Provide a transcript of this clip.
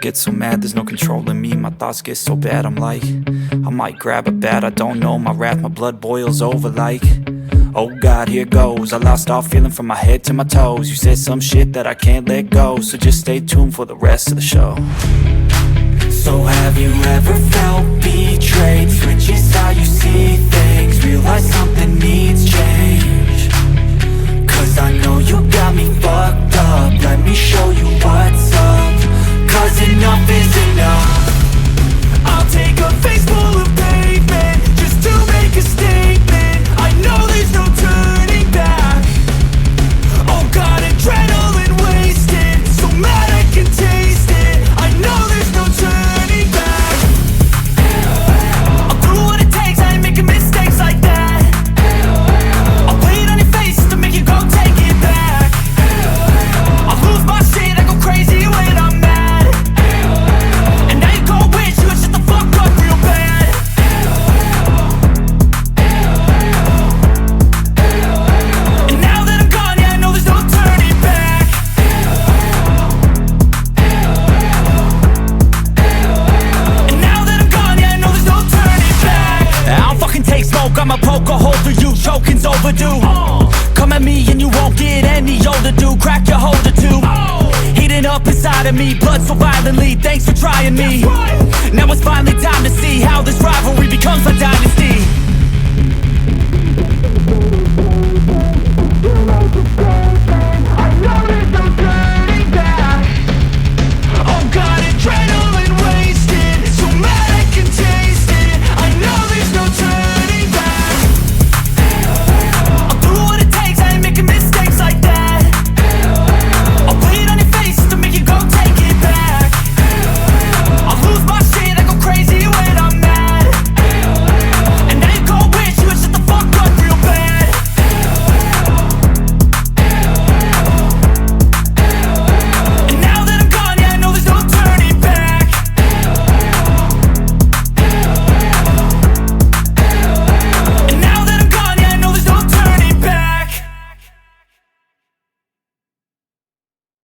get so mad, there's no controlling me. My thoughts get so bad, I'm like, I might grab a bat, I don't know. My wrath, my blood boils over like, oh God, here goes. I lost all feeling from my head to my toes. You said some shit that I can't let go, so just stay tuned for the rest of the show. So have you ever felt betrayed? Switches how you see things, realize something needs change. Cause I know you got me fucked up, let me show you what's up. Cause enough is enough. I'll take a face full of pavement just to make a statement. I know there's no turning back. Oh God, adrenaline wasted, so mad I can taste it. I know there's no turning back. I'll do what it takes, I ain't making mistakes like that. I'll put it on your face to make you go take it back. I'll lose my shit, I go crazy when I'm mad. And now you go wish you would shut the fuck up real bad. And now that I'm gone, yeah, I know there's no turning back. And now that I'm gone, yeah, I know there's no turning back. I don't fucking take smoke, I'ma poke a hole through you, choking's overdue. Come at me and you won't get any older, dude. Crack your holder too. Heating up inside of me, blood so violently. Thanks for trying me. Now it's finally time to see how this rivalry becomes a dynasty.